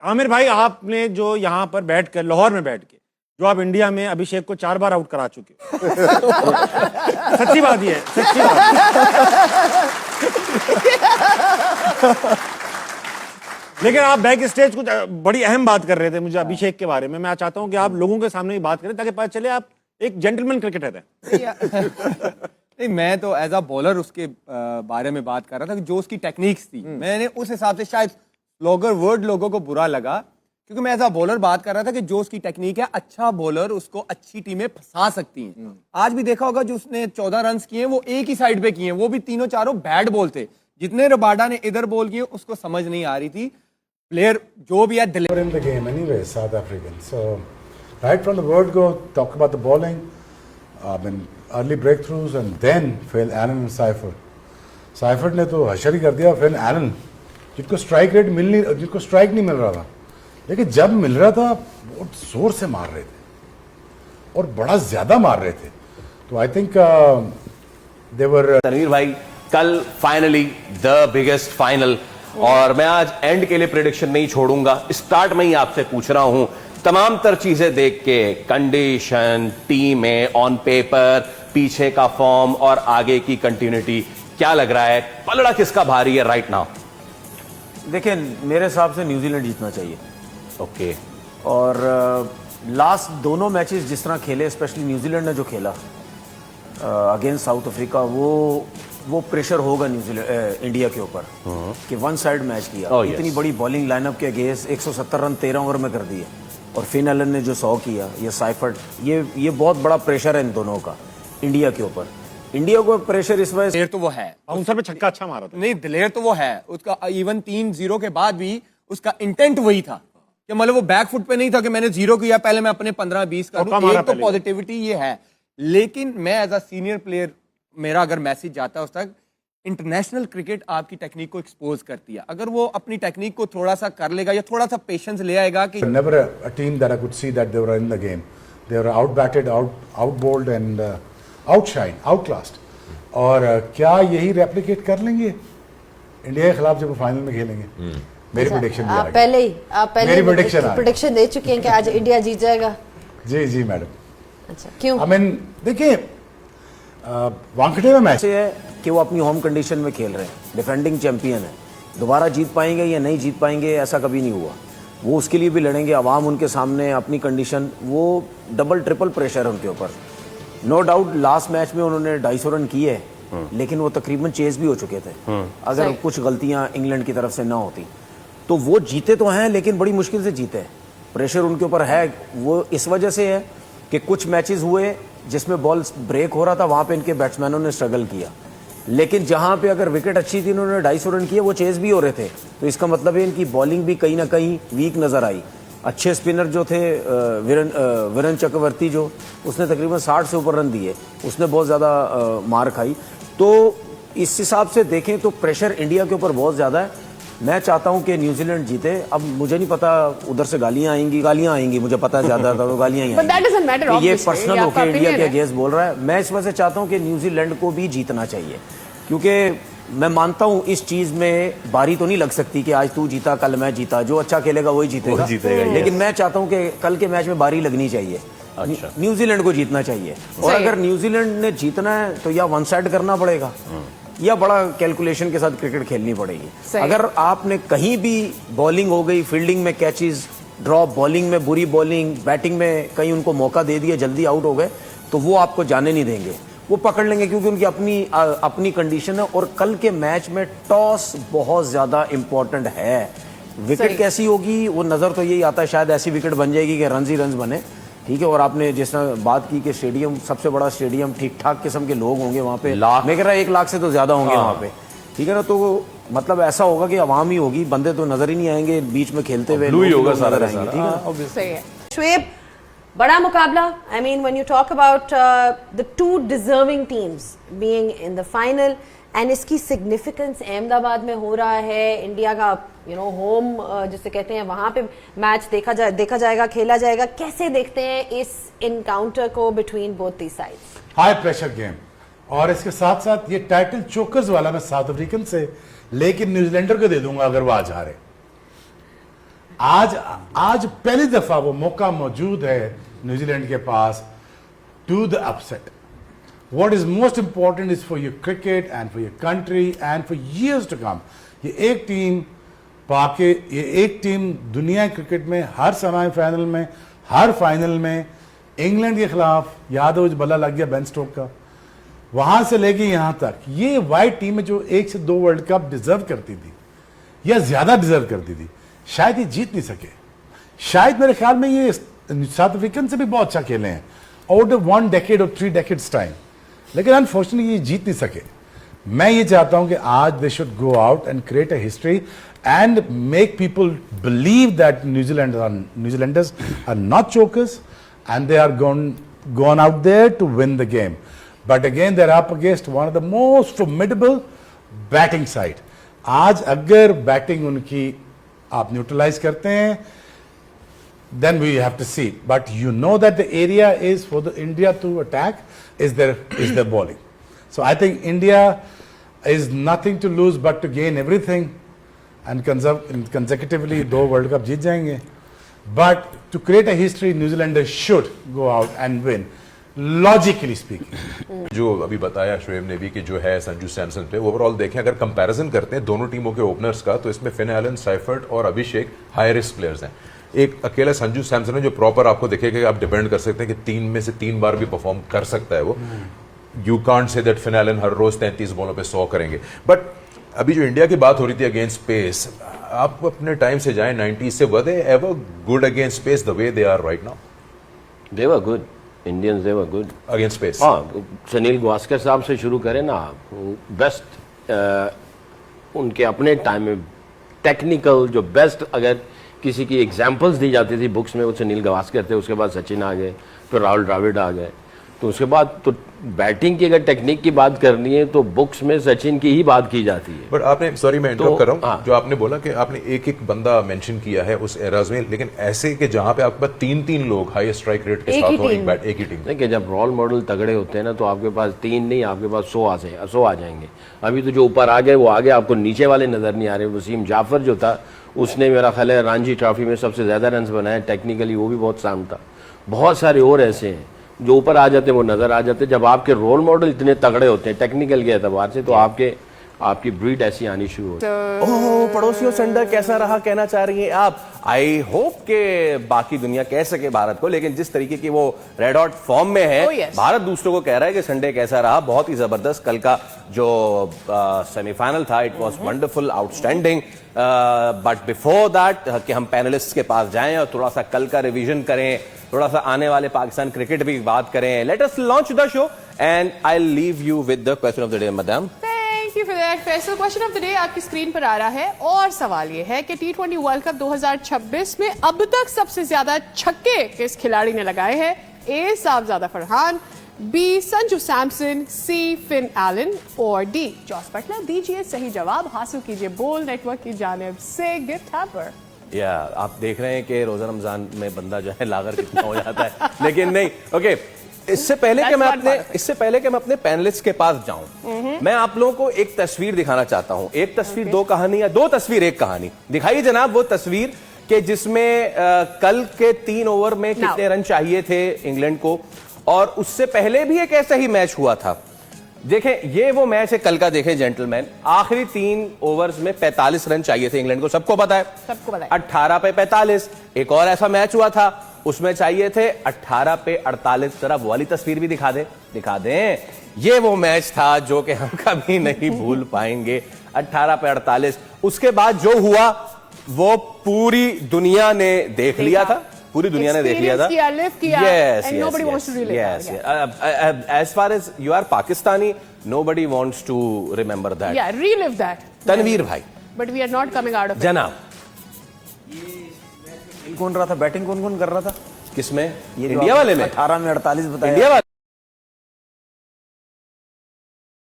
आमिर भाई, आपने जो यहाँ पर बैठकर, लाहौर में बैठ के, जो आप इंडिया में अभिषेक को 4 बार आउट करा चुके हो सच्ची बात ही है, सच्ची बात। लेकिन आप बैक स्टेज कुछ बड़ी अहम बात कर रहे थे मुझे अभिषेक के बारे में। मैं चाहता हूं कि आप लोगों के सामने ही बात करें ताकि पता चले आप एक जेंटलमैन क्रिकेटर हैं। नहीं, मैं तो एज अ बॉलर उसके बारे में बात कर रहा था कि जो उसकी टेक्निक्स थी, मैंने उस हिसाब से शायद वर्ड लोगों को बुरा लगा, क्योंकि मैं एज अ बॉलर बात कर रहा था कि जो उसकी टेक्निक है, अच्छा बॉलर उसको अच्छी टीमें फंसा सकती हैं। आज भी देखा होगा जो उसने 14 रन किए वो एक ही साइड पे किए, वो भी तीनों चारों बैड बॉल थे। जितने रबाडा ने इधर बॉल किए उसको समझ नहीं आ रही थी। प्लेयर जो भी है in the game anyway, South African. So right from the word go, talk about the bowling, early breakthroughs, and then Phil Allen and Seifert. Seifert ने तो हशर ही कर दिया। फिर एलन जिनको स्ट्राइक रेट जिनको स्ट्राइक नहीं मिल रहा था, लेकिन जब मिल रहा था बहुत जोर से मार रहे थे और बड़ा ज्यादा मार रहे थे। तो आई थिंक देवर तनवीर भाई, कल फाइनली द बिगेस्ट फाइनल, और मैं आज एंड के लिए प्रेडिक्शन नहीं छोड़ूंगा, स्टार्ट में ही आपसे पूछ रहा हूं, तमाम तर चीजें देख के, कंडीशन, टीमें, ऑन पेपर, पीछे का फॉर्म और आगे की कंटिन्यूटी, क्या लग रहा है पलड़ा किसका भारी है राइट नाउ? देखिए, मेरे हिसाब से न्यूजीलैंड जीतना चाहिए। ओके। और लास्ट दोनों मैचेस जिस तरह खेले, स्पेशली न्यूजीलैंड ने जो खेला अगेंस्ट साउथ अफ्रीका, वो प्रेशर होगा न्यूजीलैंड इंडिया के ऊपर कि वन साइड मैच किया। इतनी बड़ी बॉलिंग लाइनअप के अगेंस्ट 170 रन 13 ओवर में कर दिए, और फिन एलन ने जो 100 किया, ये साइफर्ट, ये बहुत बड़ा प्रेशर है इन दोनों का इंडिया के ऊपर। इंडिया को प्रेशर इस वजह से, तो वो है बाउंसर पे छक्का अच्छा मारा था। नहीं, दिलेर तो वो है उसका। इवन 3-0 के बाद भी उसका इंटेंट वही था कि मतलब वो बैक फुट पे नहीं था कि मैंने 0 किया, पहले मैं अपने 15-20 करूं। एक तो पॉजिटिविटी ये है, लेकिन मैं एज अ सीनियर प्लेयर, मेरा अगर मैसेज जाता है उस तक, इंटरनेशनल क्रिकेट आपकी टेक्निक को एक्सपोज करती है। अगर वो अपनी टेक्निक को थोड़ा सा कर लेगा या थोड़ा सा पेशेंस ले आएगा कि never a team that I could see that they were in the game. They were outbatted, outbowled and outshined, outclassed. और क्या यही रेप्लिकेट कर लेंगे इंडिया के खिलाफ जब वो फाइनल में खेलेंगे? मेरी प्रेडिक्शन भी आ गई। आप पहले प्रेडिक्शन दे चुके हैं कि आज इंडिया जीत जाएगा। जी मैडम। अच्छा, क्यों? आई मीन देखिए, वानखेड़े में मैच है कि वो अपनी होम कंडीशन में खेल रहे हैं, डिफेंडिंग चैंपियन है। दोबारा जीत पाएंगे या नहीं जीत पाएंगे ऐसा कभी नहीं हुआ। वो उसके लिए भी लड़ेंगे, अवाम उनके सामने, अपनी कंडीशन, वो डबल ट्रिपल प्रेशर है उनके ऊपर। नो डाउट लास्ट मैच में उन्होंने 250 रन किए, लेकिन वो तकरीबन चेज भी हो चुके थे। अगर कुछ गलतियां इंग्लैंड की तरफ से ना होती तो वो जीते तो हैं, लेकिन बड़ी मुश्किल से जीते। प्रेशर उनके ऊपर है, वो इस वजह से है कि कुछ मैचेस हुए जिसमें बॉल ब्रेक हो रहा था, वहां पे इनके बैट्समैनों ने स्ट्रगल किया। लेकिन जहां पे अगर विकेट अच्छी थी, उन्होंने 250 रन किए, वो चेज भी हो रहे थे। तो इसका मतलब है इनकी बॉलिंग भी कहीं ना कहीं वीक नजर आई। अच्छे स्पिनर जो थे वीरेंद्र चक्रवर्ती, जो उसने तकरीबन 60 से ऊपर रन दिए, उसने बहुत ज़्यादा मार खाई। तो इस हिसाब से देखें तो प्रेशर इंडिया के ऊपर बहुत ज़्यादा है। मैं चाहता हूं कि न्यूजीलैंड जीते। अब मुझे नहीं पता, उधर से गालियां आएंगी, मुझे पता है ज़्यादा तो गालियां ही आएंगी। ये पर्सनल होकर इंडिया के अगेंस्ट बोल रहा है। मैं इस वजह से चाहता हूं कि न्यूजीलैंड को भी जीतना चाहिए, क्योंकि मैं मानता हूं इस चीज में बारी तो नहीं लग सकती कि आज तू जीता कल मैं जीता, जो अच्छा खेलेगा वही जीतेगा। लेकिन मैं चाहता हूं कि कल के मैच में बारी लगनी चाहिए। अच्छा। न्यूजीलैंड को जीतना चाहिए, और अगर न्यूजीलैंड ने जीतना है तो या वन साइड करना पड़ेगा या बड़ा कैलकुलेशन के साथ क्रिकेट खेलनी पड़ेगी। अगर आपने कहीं भी बॉलिंग हो गई, फील्डिंग में कैचेस ड्रॉप, बॉलिंग में बुरी बॉलिंग, बैटिंग में कहीं उनको मौका दे दिया, जल्दी आउट हो गए, तो वो आपको जाने नहीं देंगे, वो पकड़ लेंगे, क्योंकि उनकी अपनी कंडीशन है। और कल के मैच में टॉस बहुत ज्यादा इंपॉर्टेंट है। विकेट कैसी होगी वो नजर तो यही आता है, शायद ऐसी विकेट बन जाएगी कि रन ही रन बने, ठीक है। और आपने जिस तरह बात की कि स्टेडियम सबसे बड़ा स्टेडियम, ठीक ठाक किस्म के लोग होंगे वहां पे, मैं कह रहा 1 लाख से तो ज्यादा होंगे वहां पे, ठीक है ना। तो मतलब ऐसा होगा कि आवाम ही होगी, बंदे तो नजर ही नहीं आएंगे, बीच में खेलते हुए नजर आएंगे, ठीक है। शुएब, बड़ा मुकाबला। I mean, when you talk about the two deserving teams being in the final, and इसकी significance अहमदाबाद में हो रहा है, इंडिया का होम जिसे कहते हैं, वहां पे मैच देखा जाएगा, खेला जाएगा। कैसे देखते हैं इस इनकाउंटर को between both the sides? High pressure game, और इसके साथ साथ ये टाइटल चोकर्स वाला मैं साउथ अफ्रीकन से लेकिन न्यूजीलैंडर को दे दूंगा अगर वो आज हारे। आज पहली दफा वो मौका मौजूद है न्यूजीलैंड के पास to the upset. What is most important is for your cricket and for your country and for years to come. ये एक टीम पाके, ये एक टीम दुनिया क्रिकेट में हर सेमीफाइनल में, हर फाइनल में इंग्लैंड के खिलाफ, याद हो बल्ला लग गया बेन स्टोक का, वहां से लेके यहां तक, ये वाइट टीम है जो 1 से 2 वर्ल्ड कप डिजर्व करती थी या ज्यादा डिजर्व करती थी, शायद ये जीत नहीं सके. शायद मेरे ख्याल में ये साउथ अफ्रीकन से भी बहुत अच्छा खेले हैं आउट ऑफ 1 decade और 3 decades टाइम, लेकिन अनफॉर्चुनेटली ये जीत नहीं सके. मैं ये चाहता हूं कि आज they should go out and create a history and make people believe that New Zealanders are not chokers and they are gone out there to win the game. But again they are up against one of the most formidable batting side. आज अगर batting उनकी आप neutralise करते हैं, then we have to see. But you know that the area is for the India to attack is their bowling. So I think India is nothing to lose but to gain everything and consecutively 2 World Cup जीत जाएंगे. But to create a history, New Zealanders should go out and win. Logically speaking. जो अभी बताया शोएब ने भी कि जो है संजू सैमसन पे, ओवरऑल देखें अगर कंपैरिजन करते हैं दोनों टीमों के ओपनर्स का, तो इसमें फिन एलन, साइफर्ट और अभिषेक हाई रिस्क प्लेयर्स हैं. एक अकेला संजू सैमसन है जो प्रॉपर आपको दिखेगा कि आप डिपेंड कर सकते हैं कि 3 में से 3 बार भी परफॉर्म कर सकता है वो. You can't say that Finn Allen हर रोज 33 बॉलों पे 100 करेंगे. बट अभी जो इंडिया की बात हो रही थी अगेंस्ट पेस, आप अपने टाइम से जाएं 90s से, were they ever good against pace the way they are right now? They were good Indians, they were good against pace. हाँ, सुनील गावस्कर साहब से शुरू करें ना, बेस्ट उनके अपने टाइम में टेक्निकल जो बेस्ट अगर किसी की एग्जांपल्स दी जाती थी बुक्स में, वो सुनील गावस्कर थे. उसके बाद सचिन आ गए, फिर राहुल द्रविड़ आ गए. तो उसके बाद तो बैटिंग की अगर टेक्निक की बात करनी है तो बुक्स में सचिन की ही बात की जाती है. बट आपने, सॉरी मैं इंटरप्ट कर रहा हूँ, हाँ. जो आपने बोला कि आपने एक बंदा मेंशन किया है उस एराज में, लेकिन ऐसे कि जहां पे आपके पास 3 लोग हाई स्ट्राइक रेट के साथ हो एक ही टीम. देखिए, जब रोल मॉडल तगड़े होते हैं ना तो आपके पास 3 नहीं, आपके पास 100 आ जाएंगे. अभी तो जो ऊपर आ गए वो आ गए, आपको नीचे वाले नजर नहीं आ रहे. वसीम जाफर जो था उसने मेरा ख्याल है रणजी ट्रॉफी में सबसे ज्यादा रन बनाए, टेक्निकली वो भी बहुत साउंड था. बहुत सारे और ऐसे हैं जो ऊपर आ जाते हैं, वो नजर आ जाते हैं. जब आपके रोल मॉडल इतने तगड़े होते हैं टेक्निकल के एतबार से, तो आपकी ब्रीड ऐसी आनी शुरू होती है. ओह, पड़ोसियों संडे कैसा रहा कहना चाह रही हैं आप? आई होप के बाकी दुनिया कह सके भारत को, लेकिन जिस तरीके की वो रेड हॉट फॉर्म में है, Oh, yes. भारत दूसरों को कह रहा है कि संडे कैसा रहा. बहुत ही जबरदस्त. कल का जो सेमीफाइनल था, it was wonderful, outstanding. But before that कि हम पैनलिस्ट के पास जाएं और थोड़ा सा कल का रिवीजन करें, थोड़ा सा आने वाले पाकिस्तान क्रिकेट भी बात करें. Let us launch the show and I leave you with the question of the day. Madam, thank you for that Faisal. Question of the day आपकी स्क्रीन पर आ रहा है और सवाल ये है कि T20 वर्ल्ड कप 2026 में अब तक सबसे ज्यादा छक्के किस खिलाड़ी ने लगाए हैं? ए साहबजादा फरहान, बी संजू सैमसन, सी फिन एलन और डी जॉस बटलर. दीजिए सही जवाब, हासिल कीजिए बोल नेटवर्क की जानिब से गिफ्ट हैम्पर. या आप देख रहे हैं कि रोजा रमजान में बंदा जो है लागर कितना हो जाता है, लेकिन नहीं. ओके, इससे पहले कि मैं अपने पैनलिस्ट के पास जाऊं, मैं आप लोगों को एक तस्वीर दिखाना चाहता हूं. एक तस्वीर 2 कहानी, या 2 तस्वीर 1 कहानी. दिखाइए जनाब वो तस्वीर कि जिसमें कल के 3 ओवर में कितने रन चाहिए थे इंग्लैंड को, और उससे पहले भी एक ऐसा ही मैच हुआ था. देखें, ये वो मैच है कल का. देखें जेंटलमैन, आखिरी 3 ओवर्स में 45 रन चाहिए थे इंग्लैंड को. सबको पता है, 18 पे 45. एक और ऐसा मैच हुआ था, उसमें चाहिए थे 18 पे 48. जरा वो वाली तस्वीर भी दिखा दें. ये वो मैच था जो कि हम कभी नहीं भूल पाएंगे. 18 पे 48. उसके बाद जो हुआ वो पूरी दुनिया ने देख लिया था. पूरी दुनिया ने देख लिया था. As far as you are Pakistani, nobody wants to remember that. Yeah, relive that. Tanveer भाई, But we are not coming out of it. जनाब, कौन रहा था बैटिंग, कौन कौन कर रहा था? किसमें? ये इंडिया वाले में 18 में 48 बताया. इंडिया वाले